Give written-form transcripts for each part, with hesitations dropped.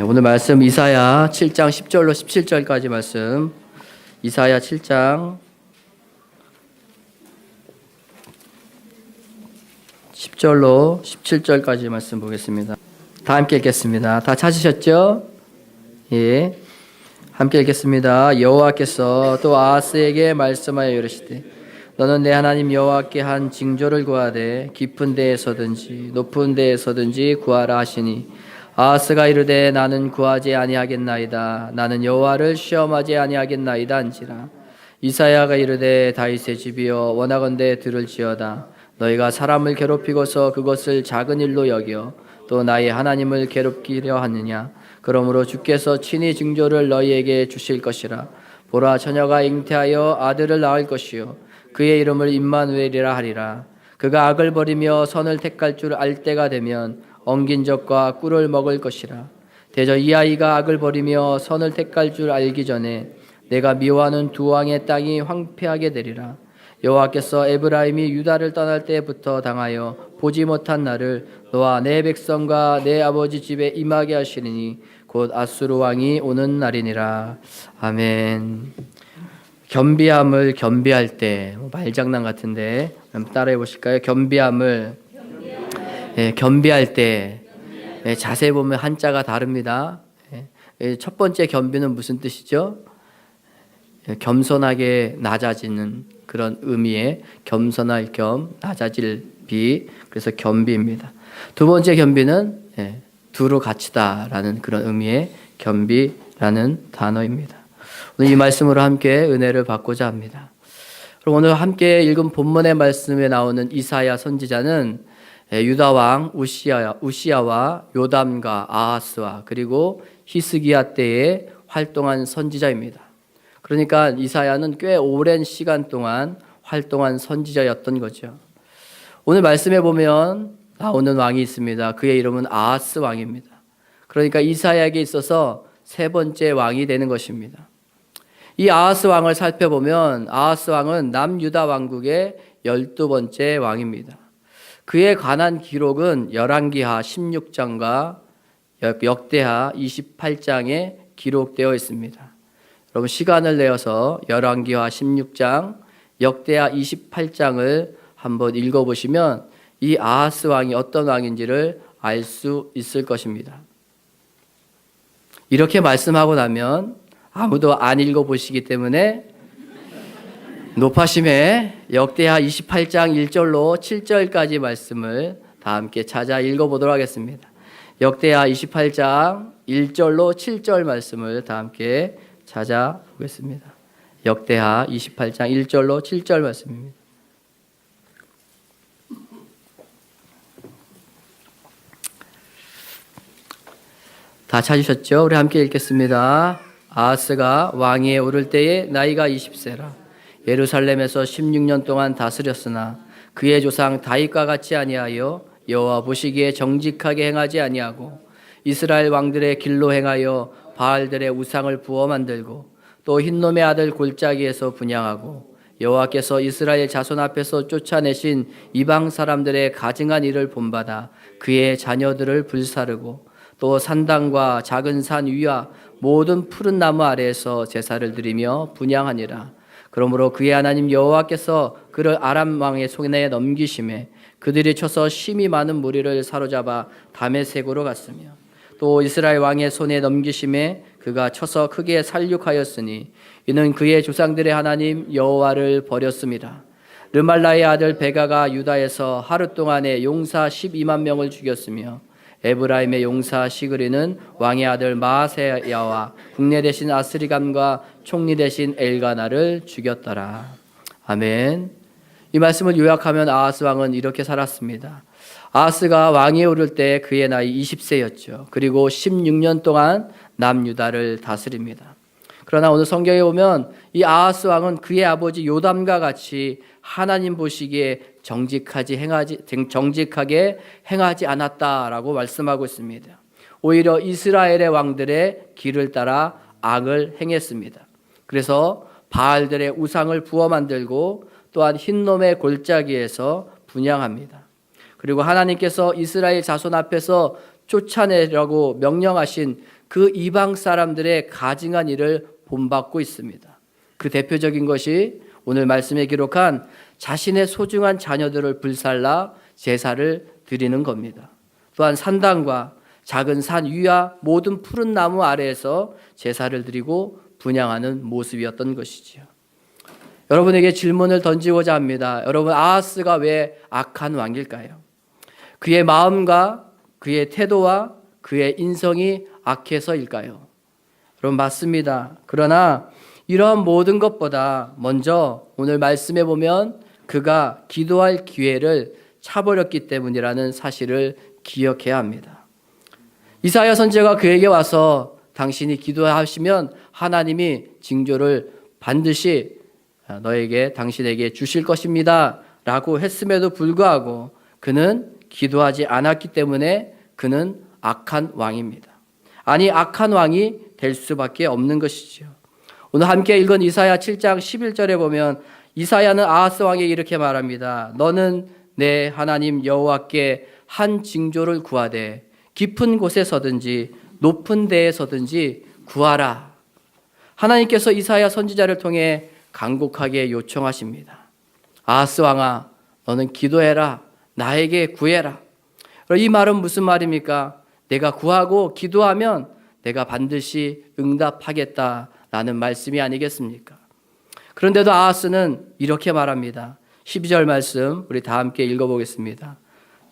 오늘 말씀 이사야 7장 10절로 17절까지 말씀. 이사야 7장 10절로 17절까지 말씀 보겠습니다. 다 함께 읽겠습니다. 다 찾으셨죠? 예. 함께 읽겠습니다. 여호와께서 또 아하스에게 말씀하여 이르시되 너는 내 하나님 여호와께 한 징조를 구하되 깊은 데에서든지 높은 데에서든지 구하라 하시니 아하스가 이르되 나는 구하지 아니하겠나이다. 나는 여호와를 시험하지 아니하겠나이다 한지라. 이사야가 이르되 다윗의 집이여 원하건대 들을지어다. 너희가 사람을 괴롭히고서 그것을 작은 일로 여겨 또 나의 하나님을 괴롭히려 하느냐. 그러므로 주께서 친히 징조를 너희에게 주실 것이라. 보라 처녀가 잉태하여 아들을 낳을 것이요 그의 이름을 임마누엘이라 하리라. 그가 악을 버리며 선을 택할 줄 알 때가 되면 엉긴 젖과 꿀을 먹을 것이라. 대저 이 아이가 악을 버리며 선을 택할 줄 알기 전에 내가 미워하는 두 왕의 땅이 황폐하게 되리라. 여호와께서 에브라임이 유다를 떠날 때부터 당하여 보지 못한 날을 너와 내 백성과 내 아버지 집에 임하게 하시리니 곧 아수르 왕이 오는 날이니라. 아멘. 겸비함을 겸비할 때, 말장난 같은데 한번 따라해 보실까요? 겸비함을 겸비할 때 자세히 보면 한자가 다릅니다. 첫 번째 겸비는 무슨 뜻이죠? 겸손하게 낮아지는 그런 의미의 겸손할 겸 낮아질 비, 그래서 겸비입니다. 두 번째 겸비는 두루 갖추다라는 그런 의미의 겸비라는 단어입니다. 오늘 이 말씀으로 함께 은혜를 받고자 합니다. 그럼 오늘 함께 읽은 본문의 말씀에 나오는 이사야 선지자는 유다 왕 우시야와 요담과 아하스와 그리고 히스기야 때에 활동한 선지자입니다. 그러니까 이사야는 꽤 오랜 시간 동안 활동한 선지자였던 거죠. 오늘 말씀에 보면 나오는 왕이 있습니다. 그의 이름은 아하스 왕입니다. 그러니까 이사야에게 있어서 세 번째 왕이 되는 것입니다. 이 아하스 왕을 살펴보면 아하스 왕은 남유다 왕국의 12번째 왕입니다. 그에 관한 기록은 열왕기하 16장과 역대하 28장에 기록되어 있습니다. 여러분 시간을 내어서 열왕기하 16장, 역대하 28장을 한번 읽어보시면 이 아하스 왕이 어떤 왕인지를 알 수 있을 것입니다. 이렇게 말씀하고 나면 아무도 안 읽어보시기 때문에 높아심에 역대하 28장 1절로 7절까지 말씀을 다 함께 찾아 읽어보도록 하겠습니다. 역대하 28장 1절로 7절 말씀을 다 함께 찾아보겠습니다. 역대하 28장 1절로 7절 말씀입니다. 다 찾으셨죠? 우리 함께 읽겠습니다. 아하스가 왕위에 오를 때에 나이가 20세라. 예루살렘에서 16년 동안 다스렸으나 그의 조상 다윗과 같이 아니하여 여호와 보시기에 정직하게 행하지 아니하고 이스라엘 왕들의 길로 행하여 바알들의 우상을 부어 만들고 또 흰놈의 아들 골짜기에서 분향하고 여호와께서 이스라엘 자손 앞에서 쫓아내신 이방 사람들의 가증한 일을 본받아 그의 자녀들을 불사르고 또 산당과 작은 산 위와 모든 푸른 나무 아래에서 제사를 드리며 분향하니라. 그러므로 그의 하나님 여호와께서 그를 아람 왕의 손에 넘기심에 그들이 쳐서 심히 많은 무리를 사로잡아 다메섹으로 갔으며 또 이스라엘 왕의 손에 넘기심에 그가 쳐서 크게 살육하였으니 이는 그의 조상들의 하나님 여호와를 버렸습니다. 르말라의 아들 베가가 유다에서 하루 동안에 용사 12만 명을 죽였으며 에브라임의 용사 시그리는 왕의 아들 마아세야와 국내 대신 아스리감과 총리 대신 엘가나를 죽였더라. 아멘. 이 말씀을 요약하면 아하스 왕은 이렇게 살았습니다. 아하스가 왕위에 오를 때 그의 나이 20세였죠. 그리고 16년 동안 남유다를 다스립니다. 그러나 오늘 성경에 보면 이 아하스 왕은 그의 아버지 요담과 같이 하나님 보시기에 정직하게 행하지 않았다라고 말씀하고 있습니다. 오히려 이스라엘의 왕들의 길을 따라 악을 행했습니다. 그래서 바알들의 우상을 부어 만들고 또한 흰놈의 골짜기에서 분향합니다. 그리고 하나님께서 이스라엘 자손 앞에서 쫓아내라고 명령하신 그 이방 사람들의 가증한 일을 본받고 있습니다. 그 대표적인 것이 오늘 말씀에 기록한 자신의 소중한 자녀들을 불살라 제사를 드리는 겁니다. 또한 산당과 작은 산 위와 모든 푸른 나무 아래에서 제사를 드리고 분향하는 모습이었던 것이지요. 여러분에게 질문을 던지고자 합니다. 여러분, 아하스가 왜 악한 왕일까요? 그의 마음과 그의 태도와 그의 인성이 악해서일까요? 여러분, 맞습니다. 그러나 이러한 모든 것보다 먼저 오늘 말씀에 보면 그가 기도할 기회를 차버렸기 때문이라는 사실을 기억해야 합니다. 이사야 선지자가 그에게 와서 당신이 기도하시면 하나님이 징조를 반드시 당신에게 주실 것입니다 라고 했음에도 불구하고 그는 기도하지 않았기 때문에 그는 악한 왕입니다. 아니, 악한 왕이 될 수밖에 없는 것이지요. 오늘 함께 읽은 이사야 7장 11절에 보면 이사야는 아하스 왕에게 이렇게 말합니다. 너는 내 하나님 여호와께 한 징조를 구하되 깊은 곳에 서든지 높은 데에 서든지 구하라. 하나님께서 이사야 선지자를 통해 간곡하게 요청하십니다. 아하스 왕아, 너는 기도해라. 나에게 구해라. 이 말은 무슨 말입니까? 내가 구하고 기도하면 내가 반드시 응답하겠다라는 말씀이 아니겠습니까? 그런데도 아하스는 이렇게 말합니다. 12절 말씀 우리 다 함께 읽어보겠습니다.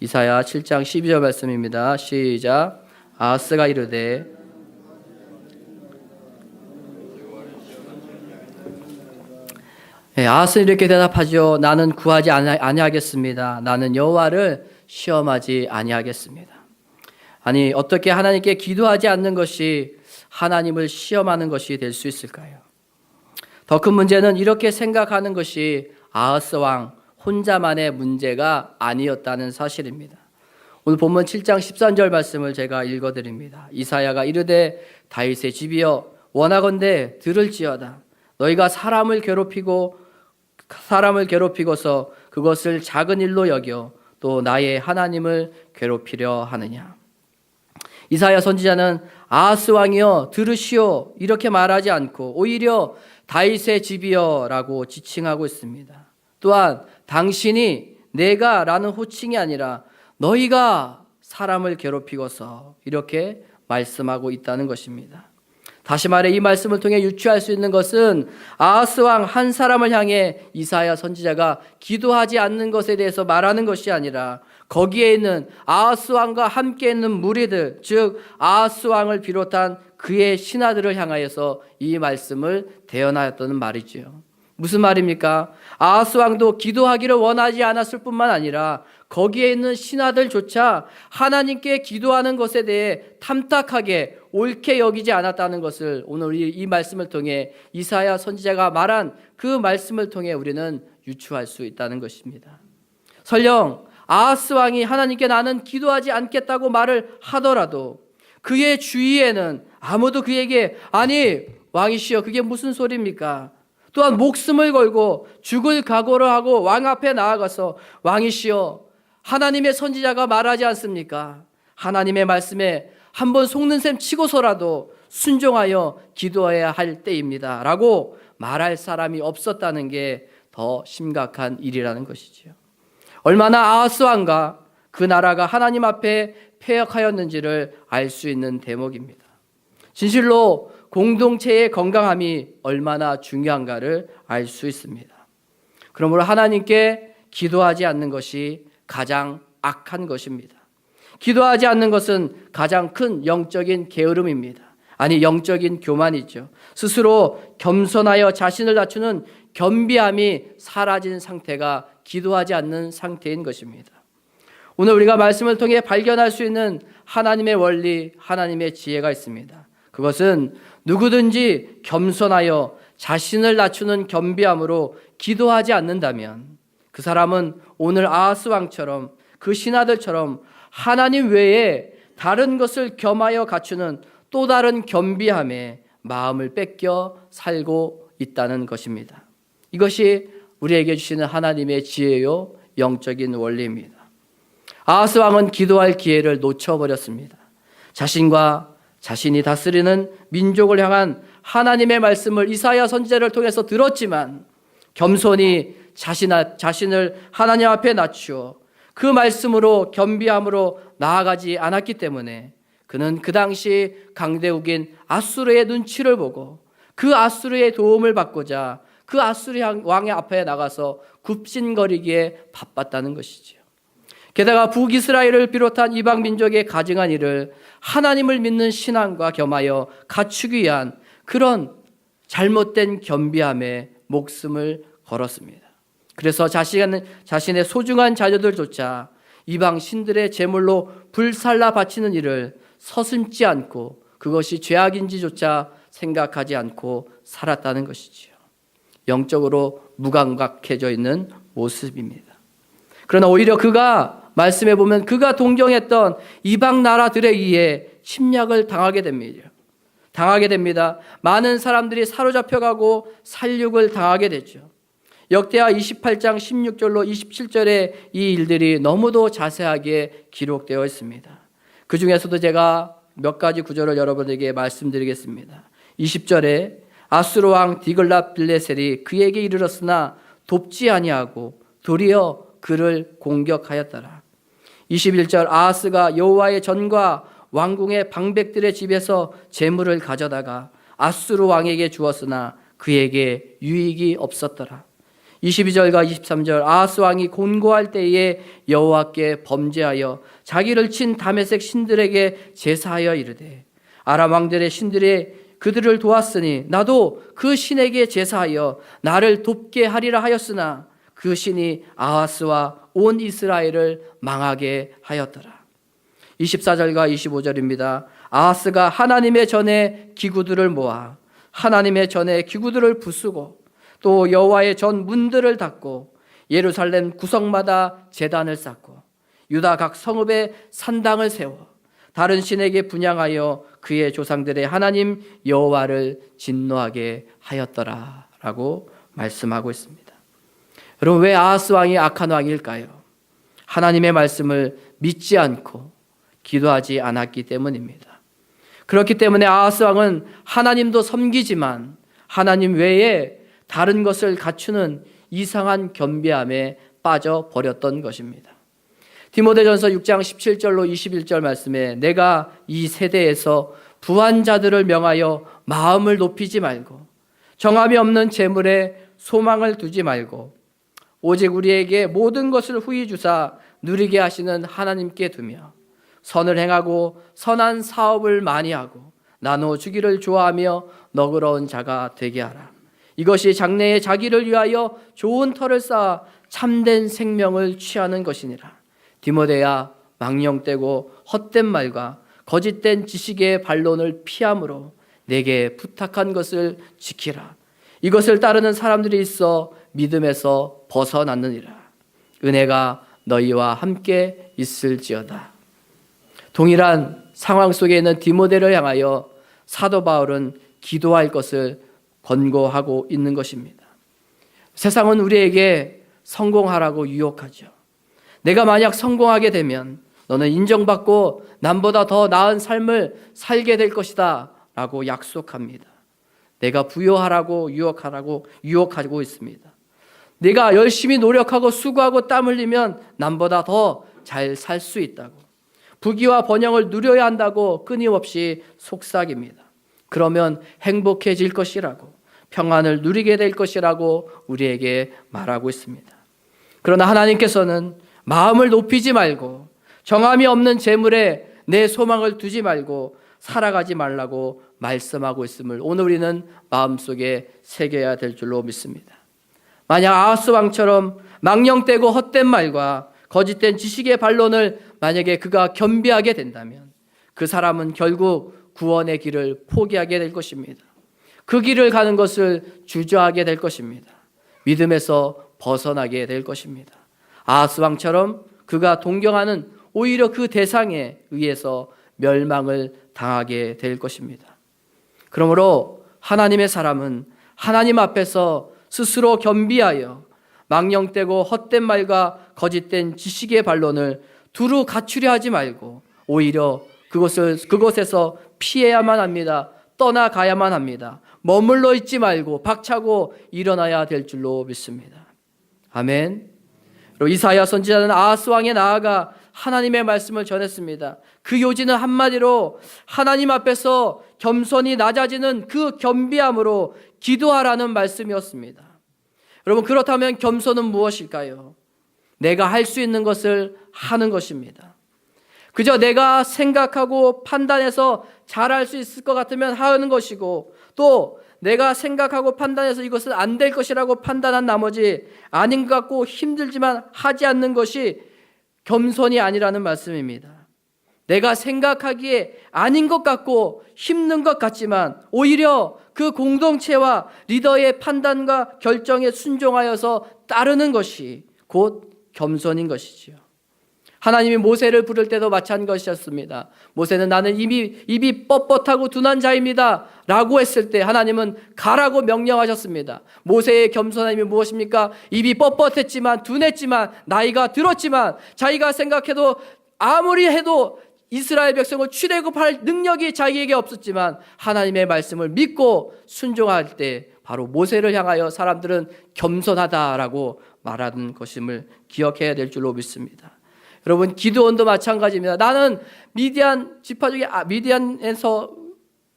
이사야 7장 12절 말씀입니다. 시작. 아하스가 이르되 아하스는 이렇게 대답하죠. 나는 구하지 아니하겠습니다. 나는 여호와를 시험하지 아니하겠습니다. 아니, 어떻게 하나님께 기도하지 않는 것이 하나님을 시험하는 것이 될 수 있을까요? 더 큰 문제는 이렇게 생각하는 것이 아하스 왕 혼자만의 문제가 아니었다는 사실입니다. 오늘 본문 7장 13절 말씀을 제가 읽어드립니다. 이사야가 이르되 다윗의 집이여 원하건대 들을지어다. 너희가 사람을 괴롭히고서 그것을 작은 일로 여겨 또 나의 하나님을 괴롭히려 하느냐. 이사야 선지자는 아하스 왕이여 들으시오 이렇게 말하지 않고 오히려 다윗의 집이여 라고 지칭하고 있습니다. 또한 당신이 내가 라는 호칭이 아니라 너희가 사람을 괴롭히고서 이렇게 말씀하고 있다는 것입니다. 다시 말해 이 말씀을 통해 유추할 수 있는 것은 아하스 왕 한 사람을 향해 이사야 선지자가 기도하지 않는 것에 대해서 말하는 것이 아니라 거기에 있는 아하스 왕과 함께 있는 무리들, 즉 아하스 왕을 비롯한 그의 신하들을 향하여서 이 말씀을 대언하였다는 말이지요. 무슨 말입니까? 아하스 왕도 기도하기를 원하지 않았을 뿐만 아니라 거기에 있는 신하들조차 하나님께 기도하는 것에 대해 탐탁하게 옳게 여기지 않았다는 것을 오늘 이 말씀을 통해 이사야 선지자가 말한 그 말씀을 통해 우리는 유추할 수 있다는 것입니다. 설령 아하스 왕이 하나님께 나는 기도하지 않겠다고 말을 하더라도 그의 주위에는 아무도 그에게 아니 왕이시여 그게 무슨 소리입니까? 또한 목숨을 걸고 죽을 각오를 하고 왕 앞에 나아가서 왕이시여 하나님의 선지자가 말하지 않습니까? 하나님의 말씀에 한번 속는 셈 치고서라도 순종하여 기도해야 할 때입니다 라고 말할 사람이 없었다는 게 더 심각한 일이라는 것이지요. 얼마나 아하스 왕과 그 나라가 하나님 앞에 패역하였는지를 알 수 있는 대목입니다. 진실로 공동체의 건강함이 얼마나 중요한가를 알 수 있습니다. 그러므로 하나님께 기도하지 않는 것이 가장 악한 것입니다. 기도하지 않는 것은 가장 큰 영적인 게으름입니다. 아니 영적인 교만이죠. 스스로 겸손하여 자신을 낮추는 겸비함이 사라진 상태가 기도하지 않는 상태인 것입니다. 오늘 우리가 말씀을 통해 발견할 수 있는 하나님의 원리, 하나님의 지혜가 있습니다. 그것은 누구든지 겸손하여 자신을 낮추는 겸비함으로 기도하지 않는다면 그 사람은 오늘 아하스 왕처럼 그 신하들처럼 하나님 외에 다른 것을 겸하여 갖추는 또 다른 겸비함에 마음을 뺏겨 살고 있다는 것입니다. 이것이 우리에게 주시는 하나님의 지혜요 영적인 원리입니다. 아하스 왕은 기도할 기회를 놓쳐버렸습니다. 자신과 자신이 다스리는 민족을 향한 하나님의 말씀을 이사야 선지자를 통해서 들었지만 겸손히 자신을 하나님 앞에 낮추어 그 말씀으로 겸비함으로 나아가지 않았기 때문에 그는 그 당시 강대국인 아수르의 눈치를 보고 그 아수르의 도움을 받고자 그 아수르 왕의 앞에 나가서 굽신거리기에 바빴다는 것이지요. 게다가 북이스라엘을 비롯한 이방 민족의 가증한 일을 하나님을 믿는 신앙과 겸하여 갖추기 위한 그런 잘못된 겸비함에 목숨을 걸었습니다. 그래서 자신의 소중한 자녀들조차 이방 신들의 제물로 불살라 바치는 일을 서슴지 않고 그것이 죄악인지조차 생각하지 않고 살았다는 것이지요. 영적으로 무감각해져 있는 모습입니다. 그러나 오히려 그가 말씀해 보면 그가 동경했던 이방 나라들에 의해 침략을 당하게 됩니다. 많은 사람들이 사로잡혀가고 살육을 당하게 되죠. 역대하 28장 16절로 27절에 이 일들이 너무도 자세하게 기록되어 있습니다. 그 중에서도 제가 몇 가지 구절을 여러분에게 말씀드리겠습니다. 20절에 아수르 왕 디글랏빌레셀이 그에게 이르렀으나 돕지 아니하고 도리어 그를 공격하였더라. 21절 아하스가 여호와의 전과 왕궁의 방백들의 집에서 재물을 가져다가 아수르 왕에게 주었으나 그에게 유익이 없었더라. 22절과 23절 아하스 왕이 곤고할 때에 여호와께 범죄하여 자기를 친 다메섹 신들에게 제사하여 이르되 아람 왕들의 신들이 그들을 도왔으니 나도 그 신에게 제사하여 나를 돕게 하리라 하였으나 그 신이 아하스와 온 이스라엘을 망하게 하였더라. 24절과 25절입니다. 아하스가 하나님의 전에 기구들을 모아 하나님의 전에 기구들을 부수고 또 여호와의 전 문들을 닫고 예루살렘 구석마다 제단을 쌓고 유다 각 성읍에 산당을 세워 다른 신에게 분향하여 그의 조상들의 하나님 여호와를 진노하게 하였더라라고 말씀하고 있습니다. 여러분, 왜 아하스 왕이 악한 왕일까요? 하나님의 말씀을 믿지 않고 기도하지 않았기 때문입니다. 그렇기 때문에 아하스 왕은 하나님도 섬기지만 하나님 외에 다른 것을 갖추는 이상한 겸비함에 빠져버렸던 것입니다. 디모데전서 6장 17절로 21절 말씀에 내가 이 세대에서 부한 자들을 명하여 마음을 높이지 말고 정함이 없는 재물에 소망을 두지 말고 오직 우리에게 모든 것을 후히 주사 누리게 하시는 하나님께 두며 선을 행하고 선한 사업을 많이 하고 나누어 주기를 좋아하며 너그러운 자가 되게 하라. 이것이 장래에 자기를 위하여 좋은 터를 쌓아 참된 생명을 취하는 것이니라. 디모데야, 망령되고 헛된 말과 거짓된 지식의 반론을 피함으로 내게 부탁한 것을 지키라. 이것을 따르는 사람들이 있어 믿음에서 벗어났느니라. 은혜가 너희와 함께 있을지어다. 동일한 상황 속에 있는 디모데를 향하여 사도 바울은 기도할 것을 권고하고 있는 것입니다. 세상은 우리에게 성공하라고 유혹하죠. 내가 만약 성공하게 되면 너는 인정받고 남보다 더 나은 삶을 살게 될 것이다 라고 약속합니다. 내가 부여하라고 유혹하고 있습니다. 내가 열심히 노력하고 수고하고 땀 흘리면 남보다 더 잘 살 수 있다고, 부귀와 번영을 누려야 한다고 끊임없이 속삭입니다. 그러면 행복해질 것이라고, 평안을 누리게 될 것이라고 우리에게 말하고 있습니다. 그러나 하나님께서는 마음을 높이지 말고 정함이 없는 재물에 내 소망을 두지 말고 살아가지 말라고 말씀하고 있음을 오늘 우리는 마음속에 새겨야 될 줄로 믿습니다. 만약 아하스 왕처럼 망령되고 헛된 말과 거짓된 지식의 반론을 만약에 그가 겸비하게 된다면 그 사람은 결국 구원의 길을 포기하게 될 것입니다. 그 길을 가는 것을 주저하게 될 것입니다. 믿음에서 벗어나게 될 것입니다. 아하스 왕처럼 그가 동경하는 오히려 그 대상에 의해서 멸망을 당하게 될 것입니다. 그러므로 하나님의 사람은 하나님 앞에서 스스로 겸비하여 망령되고 헛된 말과 거짓된 지식의 반론을 두루 갖추려 하지 말고 오히려 그곳에서 피해야만 합니다. 떠나가야만 합니다. 머물러 있지 말고 박차고 일어나야 될 줄로 믿습니다. 아멘. 그리고 이사야 선지자는 아하스 왕에 나아가 하나님의 말씀을 전했습니다. 그 요지는 한마디로 하나님 앞에서 겸손히 낮아지는 그 겸비함으로 기도하라는 말씀이었습니다. 여러분, 그렇다면 겸손은 무엇일까요? 내가 할 수 있는 것을 하는 것입니다. 그저 내가 생각하고 판단해서 잘할 수 있을 것 같으면 하는 것이고, 또 내가 생각하고 판단해서 이것은 안 될 것이라고 판단한 나머지 아닌 것 같고 힘들지만 하지 않는 것이 겸손이 아니라는 말씀입니다. 내가 생각하기에 아닌 것 같고 힘든 것 같지만 오히려 그 공동체와 리더의 판단과 결정에 순종하여서 따르는 것이 곧 겸손인 것이지요. 하나님이 모세를 부를 때도 마찬가지였습니다. 모세는 나는 입이 뻣뻣하고 둔한 자입니다 라고 했을 때 하나님은 가라고 명령하셨습니다. 모세의 겸손함이 무엇입니까? 입이 뻣뻣했지만 둔했지만 나이가 들었지만 자기가 생각해도 아무리 해도 이스라엘 백성을 출애굽할 능력이 자기에게 없었지만 하나님의 말씀을 믿고 순종할 때 바로 모세를 향하여 사람들은 겸손하다라고 말하는 것임을 기억해야 될 줄로 믿습니다. 여러분, 기드온도 마찬가지입니다. 나는 미디안 지파 중에 미디안에서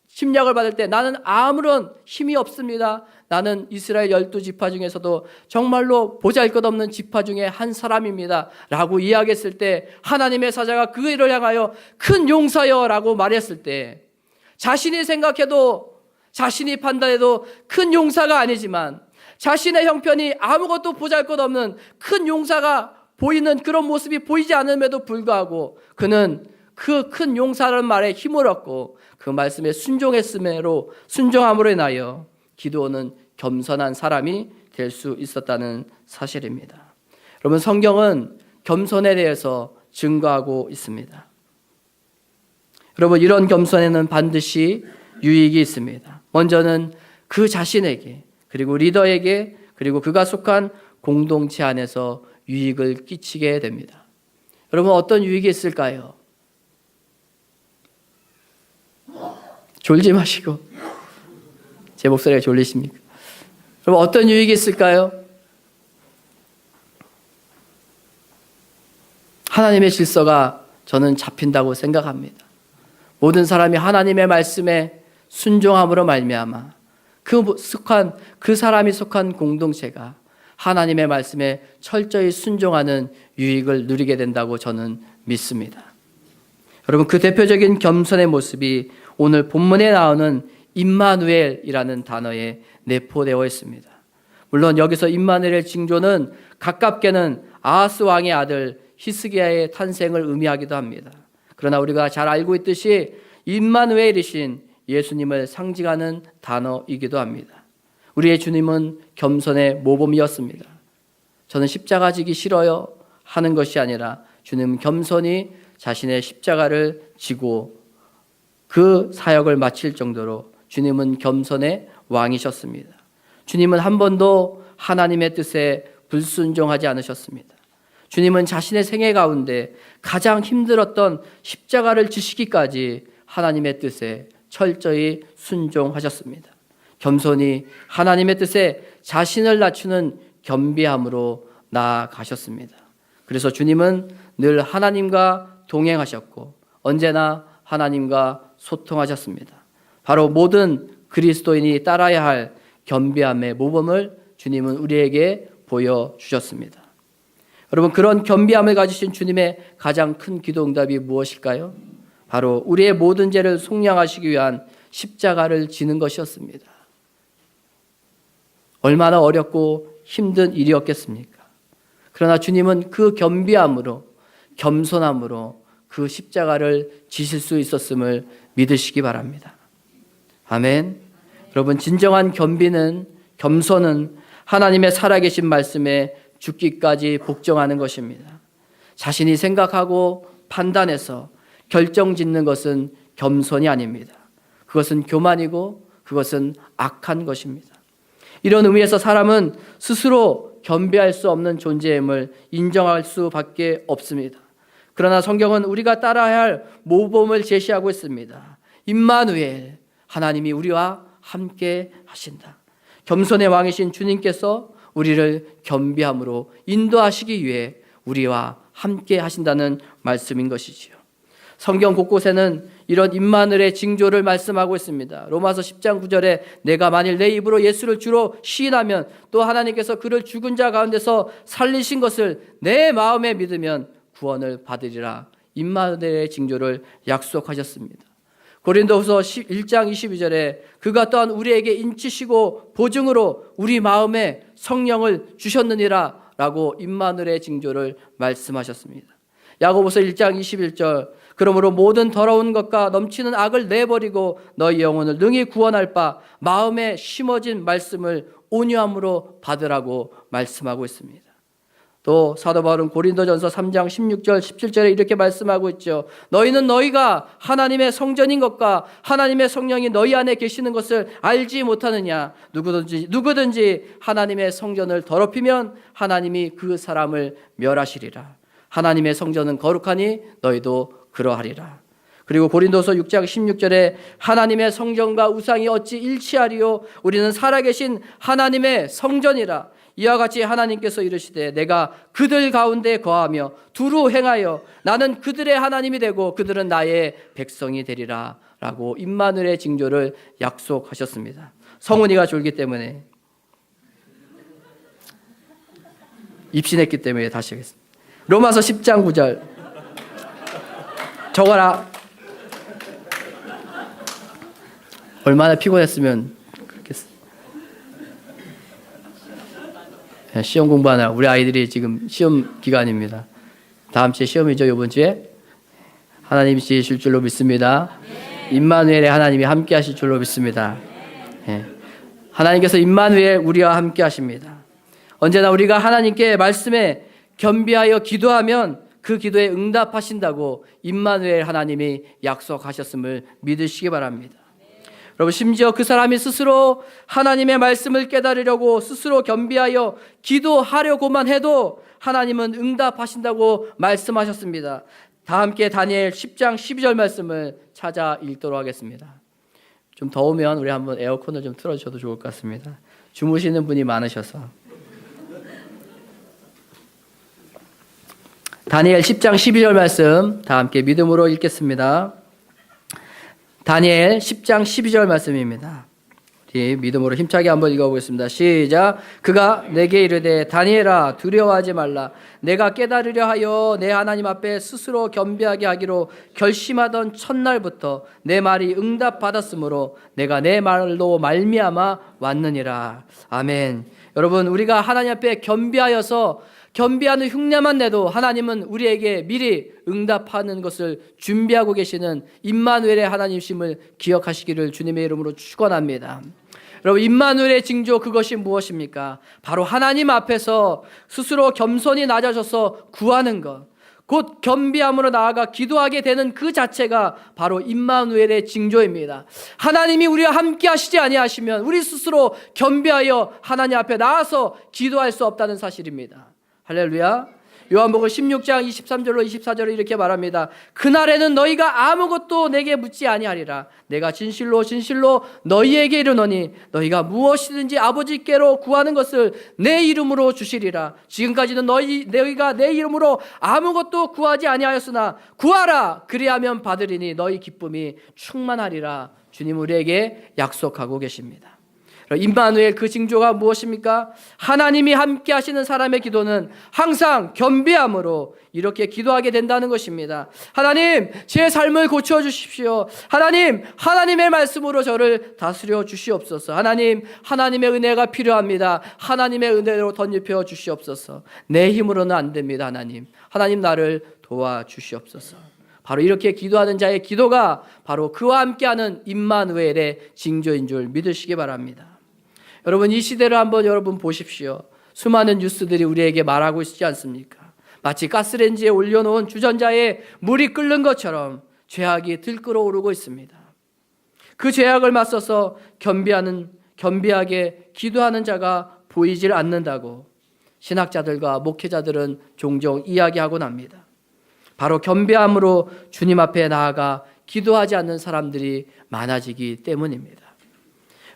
침략을 받을 때 나는 아무런 힘이 없습니다. 나는 이스라엘 12지파 중에서도 정말로 보잘것없는 지파 중에 한 사람입니다 라고 이야기했을 때 하나님의 사자가 그 일을 향하여 큰 용사여 라고 말했을 때 자신이 생각해도 자신이 판단해도 큰 용사가 아니지만 자신의 형편이 아무것도 보잘것없는 큰 용사가 보이는 그런 모습이 보이지 않음에도 불구하고 그는 그 큰 용사라는 말에 힘을 얻고 그 말씀에 순종함으로 인하여 기드온은 겸손한 사람이 될 수 있었다는 사실입니다. 여러분, 성경은 겸손에 대해서 증거하고 있습니다. 여러분, 이런 겸손에는 반드시 유익이 있습니다. 먼저는 그 자신에게 그리고 리더에게 그리고 그가 속한 공동체 안에서 유익을 끼치게 됩니다. 여러분, 어떤 유익이 있을까요? 졸지 마시고. 제 목소리가 졸리십니까? 여러분, 어떤 유익이 있을까요? 하나님의 질서가 저는 잡힌다고 생각합니다. 모든 사람이 하나님의 말씀에 순종함으로 말미암아 그 사람이 속한 공동체가 하나님의 말씀에 철저히 순종하는 유익을 누리게 된다고 저는 믿습니다. 여러분, 그 대표적인 겸손의 모습이 오늘 본문에 나오는 임마누엘이라는 단어에 내포되어 있습니다. 물론 여기서 임마누엘의 징조는 가깝게는 아하스 왕의 아들 히스기야의 탄생을 의미하기도 합니다. 그러나 우리가 잘 알고 있듯이 임마누엘이신 예수님을 상징하는 단어이기도 합니다. 우리의 주님은 겸손의 모범이었습니다. 저는 십자가 지기 싫어요 하는 것이 아니라 주님은 겸손히 자신의 십자가를 지고 그 사역을 마칠 정도로 주님은 겸손의 왕이셨습니다. 주님은 한 번도 하나님의 뜻에 불순종하지 않으셨습니다. 주님은 자신의 생애 가운데 가장 힘들었던 십자가를 지시기까지 하나님의 뜻에 철저히 순종하셨습니다. 겸손히 하나님의 뜻에 자신을 낮추는 겸비함으로 나아가셨습니다. 그래서 주님은 늘 하나님과 동행하셨고 언제나 하나님과 소통하셨습니다. 바로 모든 그리스도인이 따라야 할 겸비함의 모범을 주님은 우리에게 보여주셨습니다. 여러분, 그런 겸비함을 가지신 주님의 가장 큰 기도 응답이 무엇일까요? 바로 우리의 모든 죄를 속량하시기 위한 십자가를 지는 것이었습니다. 얼마나 어렵고 힘든 일이었겠습니까? 그러나 주님은 그 겸비함으로 겸손함으로 그 십자가를 지실 수 있었음을 믿으시기 바랍니다. 아멘. 여러분, 진정한 겸손은 하나님의 살아계신 말씀에 죽기까지 복종하는 것입니다. 자신이 생각하고 판단해서 결정짓는 것은 겸손이 아닙니다. 그것은 교만이고 그것은 악한 것입니다. 이런 의미에서 사람은 스스로 겸비할 수 없는 존재임을 인정할 수밖에 없습니다. 그러나 성경은 우리가 따라야 할 모범을 제시하고 있습니다. 임마누엘, 하나님이 우리와 함께 하신다. 겸손의 왕이신 주님께서 우리를 겸비함으로 인도하시기 위해 우리와 함께 하신다는 말씀인 것이지요. 성경 곳곳에는 이런 임마누엘의 징조를 말씀하고 있습니다. 로마서 10장 9절에 내가 만일 내 입으로 예수를 주로 시인하면 또 하나님께서 그를 죽은 자 가운데서 살리신 것을 내 마음에 믿으면 구원을 받으리라. 임마누엘의 징조를 약속하셨습니다. 고린도후서 1장 22절에 그가 또한 우리에게 인치시고 보증으로 우리 마음에 성령을 주셨느니라 라고 임마누엘의 징조를 말씀하셨습니다. 야고보서 1장 21절 그러므로 모든 더러운 것과 넘치는 악을 내버리고 너희 영혼을 능히 구원할 바 마음에 심어진 말씀을 온유함으로 받으라고 말씀하고 있습니다. 또 사도 바울은 고린도전서 3장 16절 17절에 이렇게 말씀하고 있죠. 너희는 너희가 하나님의 성전인 것과 하나님의 성령이 너희 안에 계시는 것을 알지 못하느냐. 누구든지 하나님의 성전을 더럽히면 하나님이 그 사람을 멸하시리라. 하나님의 성전은 거룩하니 너희도 그러하리라. 그리고 고린도서 6장 16절에 하나님의 성전과 우상이 어찌 일치하리요. 우리는 살아계신 하나님의 성전이라. 이와 같이 하나님께서 이르시되 내가 그들 가운데 거하며 두루 행하여 나는 그들의 하나님이 되고 그들은 나의 백성이 되리라 라고 임마누엘의 징조를 약속하셨습니다. 성훈이가 졸기 때문에 입신했기 때문에 다시 하겠습니다. 로마서 10장 9절 적어라. 얼마나 피곤했으면 그렇겠어요. 시험 공부하느라 우리 아이들이 지금 시험 기간입니다. 다음 주에 시험이죠. 이번 주에 하나님이 지으실 줄로 믿습니다. 임마누엘의 하나님이 함께 하실 줄로 믿습니다. 하나님께서 임마누엘 우리와 함께 하십니다. 언제나 우리가 하나님께 말씀에 겸비하여 기도하면 그 기도에 응답하신다고 임마누엘 하나님이 약속하셨음을 믿으시기 바랍니다. 여러분 심지어 그 사람이 스스로 하나님의 말씀을 깨달으려고 스스로 겸비하여 기도하려고만 해도 하나님은 응답하신다고 말씀하셨습니다. 다 함께 다니엘 10장 12절 말씀을 찾아 읽도록 하겠습니다. 좀 더우면 우리 한번 에어컨을 좀 틀어주셔도 좋을 것 같습니다. 주무시는 분이 많으셔서. 다니엘 10장 12절 말씀 다 함께 믿음으로 읽겠습니다. 다니엘 10장 12절 말씀입니다. 우리 믿음으로 힘차게 한번 읽어보겠습니다. 시작. 그가 내게 이르되 다니엘아 두려워하지 말라. 내가 깨달으려 하여 내 하나님 앞에 스스로 겸비하게 하기로 결심하던 첫날부터 내 말이 응답받았으므로 내가 내 말로 말미암아 왔느니라. 아멘. 여러분 우리가 하나님 앞에 겸비하여서 겸비하는 흉내만 내도 하나님은 우리에게 미리 응답하는 것을 준비하고 계시는 임마누엘의 하나님심을 기억하시기를 주님의 이름으로 축원합니다. 여러분 임마누엘의 징조 그것이 무엇입니까? 바로 하나님 앞에서 스스로 겸손히 낮아져서 구하는 것, 곧 겸비함으로 나아가 기도하게 되는 그 자체가 바로 임마누엘의 징조입니다. 하나님이 우리와 함께 하시지 아니하시면 우리 스스로 겸비하여 하나님 앞에 나아서 기도할 수 없다는 사실입니다. 할렐루야. 요한복음 16장 23절로 24절로 이렇게 말합니다. 그날에는 너희가 아무것도 내게 묻지 아니하리라. 내가 진실로 진실로 너희에게 이르노니 너희가 무엇이든지 아버지께로 구하는 것을 내 이름으로 주시리라. 지금까지는 너희가 내 이름으로 아무것도 구하지 아니하였으나 구하라. 그리하면 받으리니 너희 기쁨이 충만하리라. 주님 우리에게 약속하고 계십니다. 임마누엘 그 징조가 무엇입니까? 하나님이 함께 하시는 사람의 기도는 항상 겸비함으로 이렇게 기도하게 된다는 것입니다. 하나님 제 삶을 고쳐주십시오. 하나님 하나님의 말씀으로 저를 다스려 주시옵소서. 하나님 하나님의 은혜가 필요합니다. 하나님의 은혜로 덧입혀 주시옵소서. 내 힘으로는 안 됩니다. 하나님 나를 도와주시옵소서. 바로 이렇게 기도하는 자의 기도가 바로 그와 함께하는 임마누엘의 징조인 줄 믿으시기 바랍니다. 여러분 이 시대를 한번 여러분 보십시오. 수많은 뉴스들이 우리에게 말하고 있지 않습니까? 마치 가스레인지에 올려놓은 주전자에 물이 끓는 것처럼 죄악이 들끓어오르고 있습니다. 그 죄악을 맞서서 겸비하게 기도하는 자가 보이질 않는다고 신학자들과 목회자들은 종종 이야기하곤 합니다. 바로 겸비함으로 주님 앞에 나아가 기도하지 않는 사람들이 많아지기 때문입니다.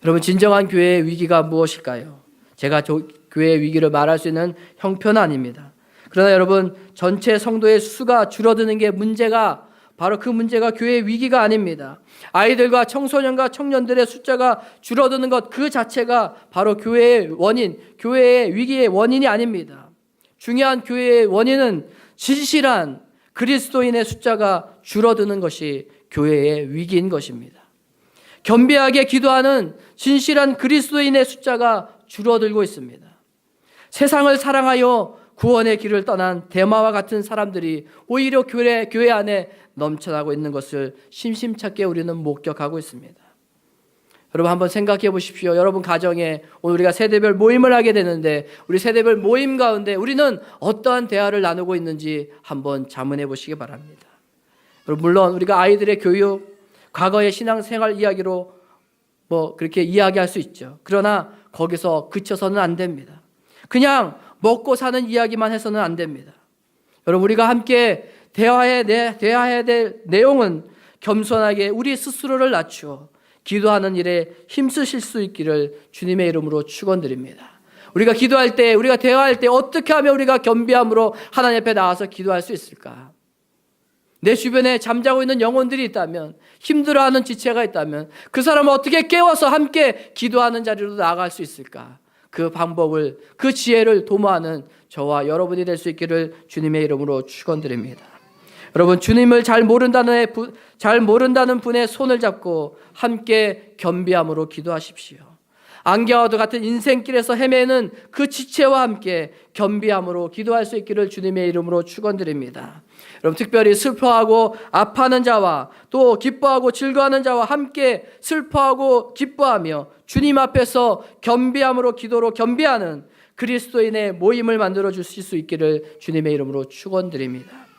여러분, 진정한 교회의 위기가 무엇일까요? 제가 교회의 위기를 말할 수 있는 형편은 아닙니다. 그러나 여러분, 전체 성도의 수가 줄어드는 게 문제가, 바로 그 문제가 교회의 위기가 아닙니다. 아이들과 청소년과 청년들의 숫자가 줄어드는 것 그 자체가 바로 교회의 원인, 교회의 위기의 원인이 아닙니다. 중요한 교회의 원인은 진실한 그리스도인의 숫자가 줄어드는 것이 교회의 위기인 것입니다. 겸비하게 기도하는 진실한 그리스도인의 숫자가 줄어들고 있습니다. 세상을 사랑하여 구원의 길을 떠난 데마와 같은 사람들이 오히려 교회 안에 넘쳐나고 있는 것을 심심찮게 우리는 목격하고 있습니다. 여러분, 한번 생각해 보십시오. 여러분 가정에 오늘 우리가 세대별 모임을 하게 되는데, 우리 세대별 모임 가운데 우리는 어떠한 대화를 나누고 있는지 한번 자문해 보시기 바랍니다. 물론 우리가 아이들의 교육, 과거의 신앙생활 이야기로 그렇게 이야기할 수 있죠. 그러나 거기서 그쳐서는 안 됩니다. 그냥 먹고 사는 이야기만 해서는 안 됩니다. 여러분, 우리가 함께 대화해야 될 내용은 겸손하게 우리 스스로를 낮추어 기도하는 일에 힘쓰실 수 있기를 주님의 이름으로 축원드립니다. 우리가 기도할 때, 우리가 대화할 때 어떻게 하면 우리가 겸비함으로 하나님 앞에 나와서 기도할 수 있을까? 내 주변에 잠자고 있는 영혼들이 있다면, 힘들어하는 지체가 있다면 그 사람을 어떻게 깨워서 함께 기도하는 자리로 나아갈 수 있을까? 그 방법을, 그 지혜를 도모하는 저와 여러분이 될 수 있기를 주님의 이름으로 축원드립니다. 여러분, 주님을 잘 모른다는 분의 손을 잡고 함께 겸비함으로 기도하십시오. 안개와도 같은 인생길에서 헤매는 그 지체와 함께 겸비함으로 기도할 수 있기를 주님의 이름으로 축원드립니다. 여러분, 특별히 슬퍼하고 아파하는 자와 또 기뻐하고 즐거워하는 자와 함께 슬퍼하고 기뻐하며 주님 앞에서 겸비함으로 기도로 겸비하는 그리스도인의 모임을 만들어 주실 수 있기를 주님의 이름으로 축원드립니다.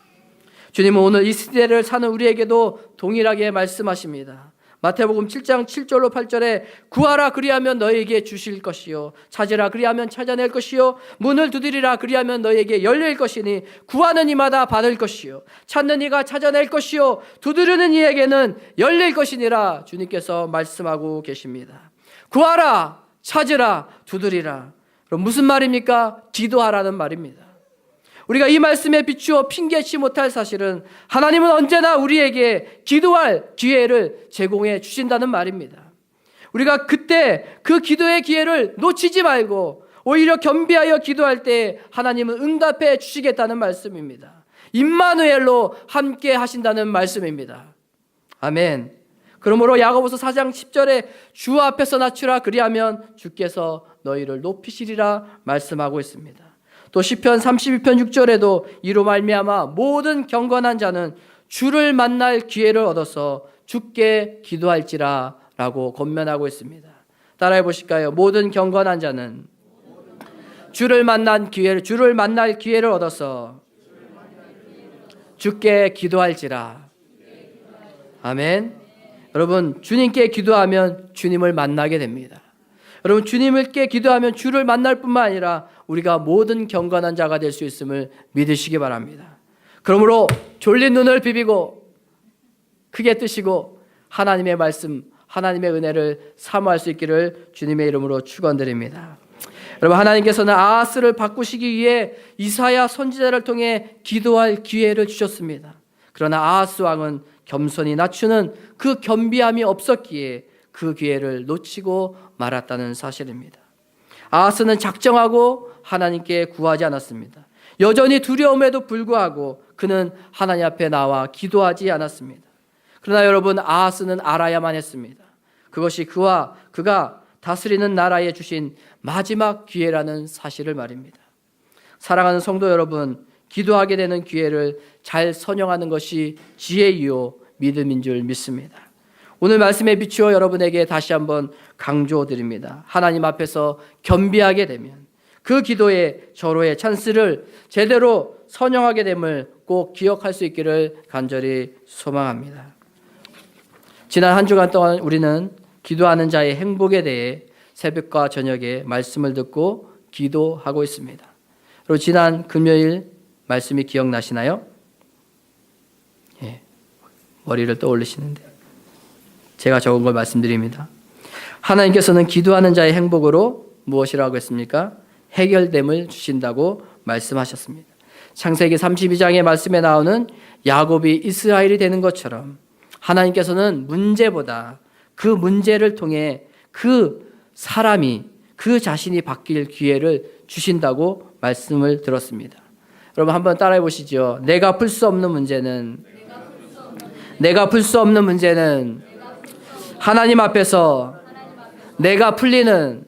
주님은 오늘 이 시대를 사는 우리에게도 동일하게 말씀하십니다. 마태복음 7장 7절로 8절에 구하라 그리하면 너희에게 주실 것이요 찾으라 그리하면 찾아낼 것이요 문을 두드리라 그리하면 너희에게 열릴 것이니 구하는 이마다 받을 것이요 찾는 이가 찾아낼 것이요 두드리는 이에게는 열릴 것이니라 주님께서 말씀하고 계십니다. 구하라, 찾으라, 두드리라. 그럼 무슨 말입니까? 기도하라는 말입니다. 우리가 이 말씀에 비추어 핑계치 못할 사실은 하나님은 언제나 우리에게 기도할 기회를 제공해 주신다는 말입니다. 우리가 그때 그 기도의 기회를 놓치지 말고 오히려 겸비하여 기도할 때 하나님은 응답해 주시겠다는 말씀입니다. 임마누엘로 함께 하신다는 말씀입니다. 아멘. 그러므로 야고보서 4장 10절에 주 앞에서 낮추라 그리하면 주께서 너희를 높이시리라 말씀하고 있습니다. 또 시편 32편 6절에도 이로 말미암아 모든 경건한 자는 주를 만날 기회를 얻어서 주께 기도할지라 라고 권면하고 있습니다. 따라해 보실까요? 모든 경건한 자는 주를 만날 기회를 얻어서 주께 기도할지라. 아멘. 여러분, 주님께 기도하면 주님을 만나게 됩니다. 여러분, 주님께 기도하면 주를 만날 뿐만 아니라 우리가 모든 경건한 자가 될 수 있음을 믿으시기 바랍니다. 그러므로 졸린 눈을 비비고 크게 뜨시고 하나님의 말씀, 하나님의 은혜를 사모할 수 있기를 주님의 이름으로 축원드립니다. 여러분, 하나님께서는 아하스를 바꾸시기 위해 이사야 선지자를 통해 기도할 기회를 주셨습니다. 그러나 아하스 왕은 겸손히 낮추는 그 겸비함이 없었기에 그 기회를 놓치고 말았다는 사실입니다. 아하스는 작정하고 하나님께 구하지 않았습니다. 여전히 두려움에도 불구하고 그는 하나님 앞에 나와 기도하지 않았습니다. 그러나 여러분, 아하스는 알아야만 했습니다. 그것이 그가 다스리는 나라에 주신 마지막 기회라는 사실을 말입니다. 사랑하는 성도 여러분, 기도하게 되는 기회를 잘 선용하는 것이 지혜이요 믿음인 줄 믿습니다. 오늘 말씀에 비추어 여러분에게 다시 한번 강조드립니다. 하나님 앞에서 겸비하게 되면 그 기도의 절호의 찬스를 제대로 선용하게 됨을 꼭 기억할 수 있기를 간절히 소망합니다. 지난 한 주간 동안 우리는 기도하는 자의 행복에 대해 새벽과 저녁에 말씀을 듣고 기도하고 있습니다. 그리고 지난 금요일 말씀이 기억나시나요? 예, 머리를 떠올리시는데 제가 적은 걸 말씀드립니다. 하나님께서는 기도하는 자의 행복으로 무엇이라고 했습니까? 해결됨을 주신다고 말씀하셨습니다. 창세기 32장의 말씀에 나오는 야곱이 이스라엘이 되는 것처럼 하나님께서는 문제보다 그 문제를 통해 그 사람이 그 자신이 바뀔 기회를 주신다고 말씀을 들었습니다. 여러분 한번 따라해 보시죠. 내가 풀 수 없는 문제는 하나님 앞에서 내가 풀리는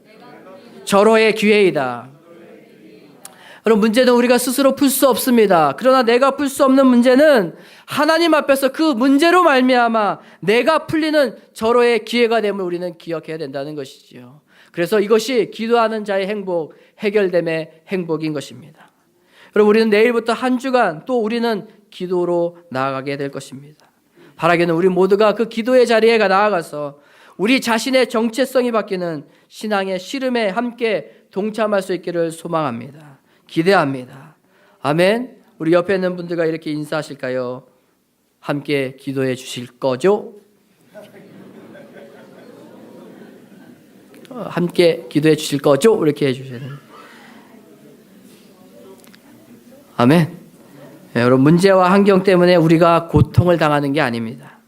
절호의 기회이다. 여러분 문제는 우리가 스스로 풀 수 없습니다. 그러나 내가 풀 수 없는 문제는 하나님 앞에서 그 문제로 말미암아 내가 풀리는 절호의 기회가 됨을 우리는 기억해야 된다는 것이지요. 그래서 이것이 기도하는 자의 행복, 해결됨의 행복인 것입니다. 여러분 우리는 내일부터 한 주간 또 우리는 기도로 나아가게 될 것입니다. 바라기는 우리 모두가 그 기도의 자리에 나아가서 우리 자신의 정체성이 바뀌는 신앙의 씨름에 함께 동참할 수 있기를 소망합니다. 기대합니다. 아멘. 우리 옆에 있는 분들과 이렇게 인사하실까요? 함께 기도해 주실 거죠? 함께 기도해 주실 거죠? 이렇게 해주셔야 됩니다. 아멘. 네, 여러분 문제와 환경 때문에 우리가 고통을 당하는 게 아닙니다.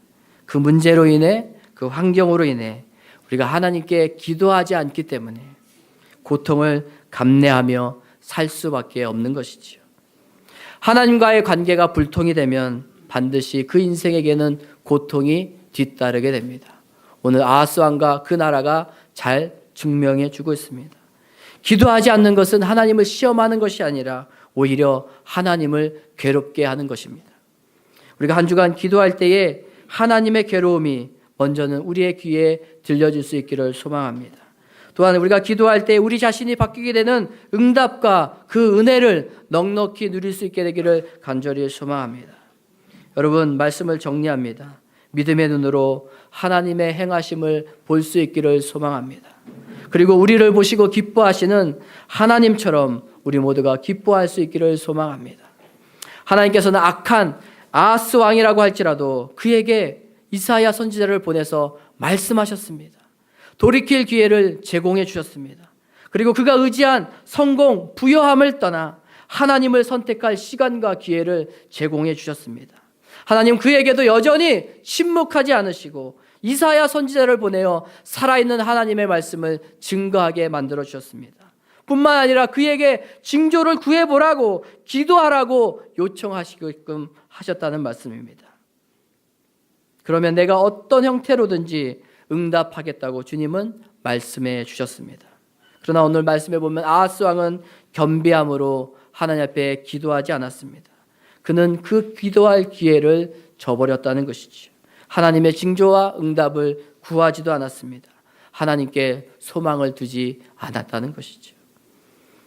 그 문제로 인해 그 환경으로 인해 우리가 하나님께 기도하지 않기 때문에 고통을 감내하며 살 수밖에 없는 것이지요. 하나님과의 관계가 불통이 되면 반드시 그 인생에게는 고통이 뒤따르게 됩니다. 오늘 아하스 왕과 그 나라가 잘 증명해 주고 있습니다. 기도하지 않는 것은 하나님을 시험하는 것이 아니라 오히려 하나님을 괴롭게 하는 것입니다. 우리가 한 주간 기도할 때에 하나님의 괴로움이 먼저는 우리의 귀에 들려질 수 있기를 소망합니다. 또한 우리가 기도할 때 우리 자신이 바뀌게 되는 응답과 그 은혜를 넉넉히 누릴 수 있게 되기를 간절히 소망합니다. 여러분 말씀을 정리합니다. 믿음의 눈으로 하나님의 행하심을 볼 수 있기를 소망합니다. 그리고 우리를 보시고 기뻐하시는 하나님처럼 우리 모두가 기뻐할 수 있기를 소망합니다. 하나님께서는 악한 아하스 왕이라고 할지라도 그에게 이사야 선지자를 보내서 말씀하셨습니다. 돌이킬 기회를 제공해 주셨습니다. 그리고 그가 의지한 성공, 부여함을 떠나 하나님을 선택할 시간과 기회를 제공해 주셨습니다. 하나님 그에게도 여전히 침묵하지 않으시고 이사야 선지자를 보내어 살아있는 하나님의 말씀을 증거하게 만들어 주셨습니다. 뿐만 아니라 그에게 징조를 구해보라고 기도하라고 요청하시게끔 하셨다는 말씀입니다. 그러면 내가 어떤 형태로든지 응답하겠다고 주님은 말씀해 주셨습니다. 그러나 오늘 말씀에 보면 아하스 왕은 겸비함으로 하나님 앞에 기도하지 않았습니다. 그는 그 기도할 기회를 저버렸다는 것이죠. 하나님의 징조와 응답을 구하지도 않았습니다. 하나님께 소망을 두지 않았다는 것이죠.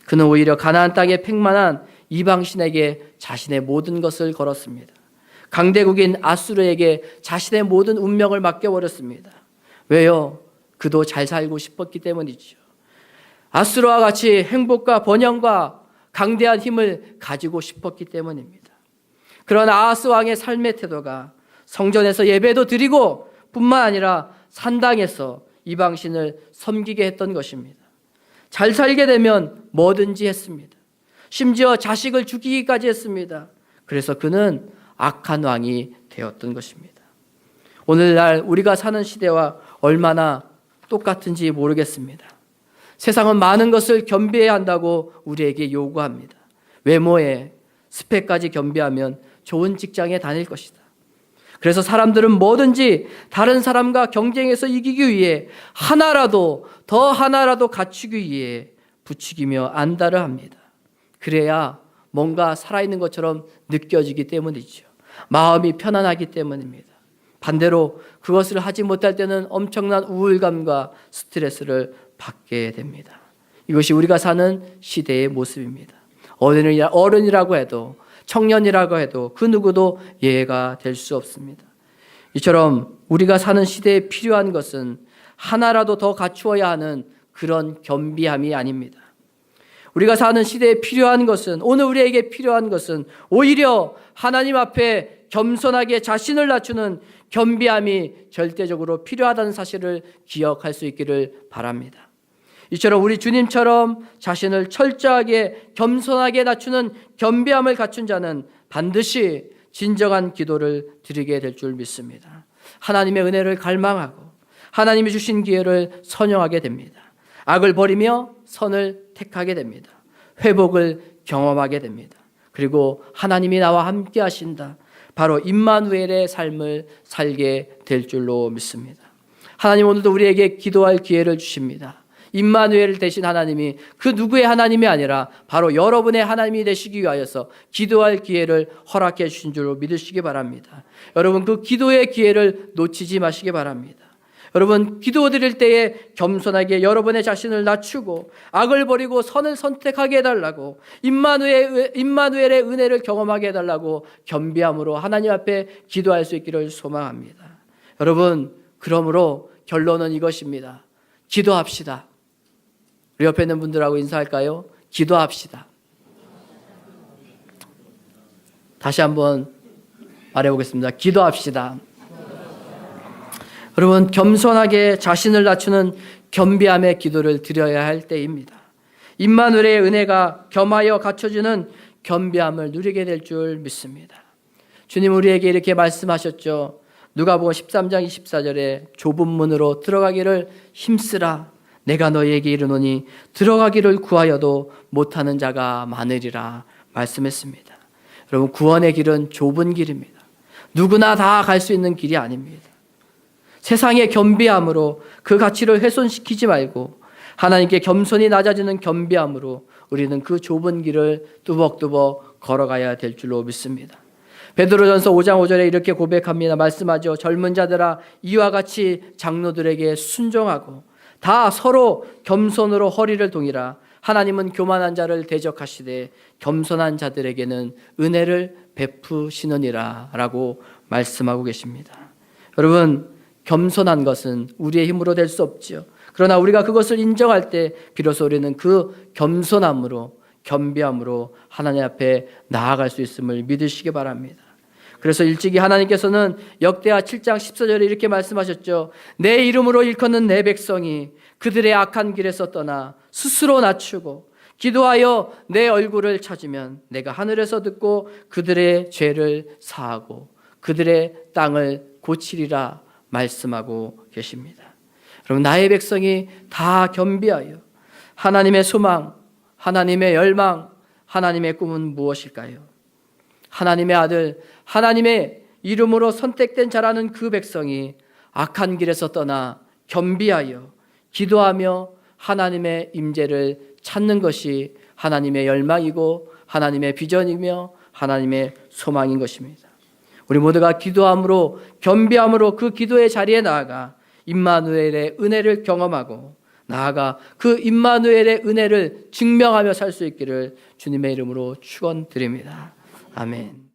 그는 오히려 가나안 땅에 팽만한 이방신에게 자신의 모든 것을 걸었습니다. 강대국인 아수르에게 자신의 모든 운명을 맡겨버렸습니다. 왜요? 그도 잘 살고 싶었기 때문이죠. 아수르와 같이 행복과 번영과 강대한 힘을 가지고 싶었기 때문입니다. 그런 아하스 왕의 삶의 태도가 성전에서 예배도 드리고 뿐만 아니라 산당에서 이방신을 섬기게 했던 것입니다. 잘 살게 되면 뭐든지 했습니다. 심지어 자식을 죽이기까지 했습니다. 그래서 그는 악한 왕이 되었던 것입니다. 오늘날 우리가 사는 시대와 얼마나 똑같은지 모르겠습니다. 세상은 많은 것을 겸비해야 한다고 우리에게 요구합니다. 외모에 스펙까지 겸비하면 좋은 직장에 다닐 것이다. 그래서 사람들은 뭐든지 다른 사람과 경쟁해서 이기기 위해 더 하나라도 갖추기 위해 부추기며 안달을 합니다. 그래야 뭔가 살아있는 것처럼 느껴지기 때문이죠. 마음이 편안하기 때문입니다. 반대로 그것을 하지 못할 때는 엄청난 우울감과 스트레스를 받게 됩니다. 이것이 우리가 사는 시대의 모습입니다. 어른이라고 해도 청년이라고 해도 그 누구도 예외가 될 수 없습니다. 이처럼 우리가 사는 시대에 필요한 것은 하나라도 더 갖추어야 하는 그런 겸비함이 아닙니다. 우리가 사는 시대에 필요한 것은, 오늘 우리에게 필요한 것은 오히려 하나님 앞에 겸손하게 자신을 낮추는 겸비함이 절대적으로 필요하다는 사실을 기억할 수 있기를 바랍니다. 이처럼 우리 주님처럼 자신을 철저하게 겸손하게 낮추는 겸비함을 갖춘 자는 반드시 진정한 기도를 드리게 될 줄 믿습니다. 하나님의 은혜를 갈망하고 하나님이 주신 기회를 선용하게 됩니다. 악을 버리며 선을 택하게 됩니다. 회복을 경험하게 됩니다. 그리고 하나님이 나와 함께 하신다. 바로 임마누엘의 삶을 살게 될 줄로 믿습니다. 하나님 오늘도 우리에게 기도할 기회를 주십니다. 임마누엘 되신 하나님이 그 누구의 하나님이 아니라 바로 여러분의 하나님이 되시기 위하여서 기도할 기회를 허락해 주신 줄로 믿으시기 바랍니다. 여러분 그 기도의 기회를 놓치지 마시기 바랍니다. 여러분 기도 드릴 때에 겸손하게 여러분의 자신을 낮추고 악을 버리고 선을 선택하게 해달라고 임마누엘의 은혜를 경험하게 해달라고 겸비함으로 하나님 앞에 기도할 수 있기를 소망합니다. 여러분 그러므로 결론은 이것입니다. 기도합시다. 우리 옆에 있는 분들하고 인사할까요? 기도합시다. 다시 한번 말해보겠습니다. 기도합시다. 여러분 겸손하게 자신을 낮추는 겸비함의 기도를 드려야 할 때입니다. 임마누엘의 은혜가 겸하여 갖춰주는 겸비함을 누리게 될 줄 믿습니다. 주님 우리에게 이렇게 말씀하셨죠. 누가복음 13장 24절에 좁은 문으로 들어가기를 힘쓰라. 내가 너희에게 이르노니 들어가기를 구하여도 못하는 자가 많으리라 말씀했습니다. 여러분 구원의 길은 좁은 길입니다. 누구나 다 갈 수 있는 길이 아닙니다. 세상의 겸비함으로 그 가치를 훼손시키지 말고 하나님께 겸손히 낮아지는 겸비함으로 우리는 그 좁은 길을 뚜벅뚜벅 걸어가야 될 줄로 믿습니다. 베드로전서 5장 5절에 이렇게 고백합니다. 말씀하죠. 젊은 자들아 이와 같이 장로들에게 순종하고 다 서로 겸손으로 허리를 동이라. 하나님은 교만한 자를 대적하시되 겸손한 자들에게는 은혜를 베푸시느니라 라고 말씀하고 계십니다. 여러분 겸손한 것은 우리의 힘으로 될 수 없지요. 그러나 우리가 그것을 인정할 때 비로소 우리는 그 겸손함으로 겸비함으로 하나님 앞에 나아갈 수 있음을 믿으시기 바랍니다. 그래서 일찍이 하나님께서는 역대하 7장 14절에 이렇게 말씀하셨죠. 내 이름으로 일컫는 내 백성이 그들의 악한 길에서 떠나 스스로 낮추고 기도하여 내 얼굴을 찾으면 내가 하늘에서 듣고 그들의 죄를 사하고 그들의 땅을 고치리라 말씀하고 계십니다. 여러분 나의 백성이 다 겸비하여 하나님의 소망, 하나님의 열망, 하나님의 꿈은 무엇일까요? 하나님의 아들, 하나님의 이름으로 선택된 자라는 그 백성이 악한 길에서 떠나 겸비하여 기도하며 하나님의 임재를 찾는 것이 하나님의 열망이고 하나님의 비전이며 하나님의 소망인 것입니다. 우리 모두가 기도함으로 겸비함으로 그 기도의 자리에 나아가 임마누엘의 은혜를 경험하고 나아가 그 임마누엘의 은혜를 증명하며 살 수 있기를 주님의 이름으로 축원드립니다. 아멘.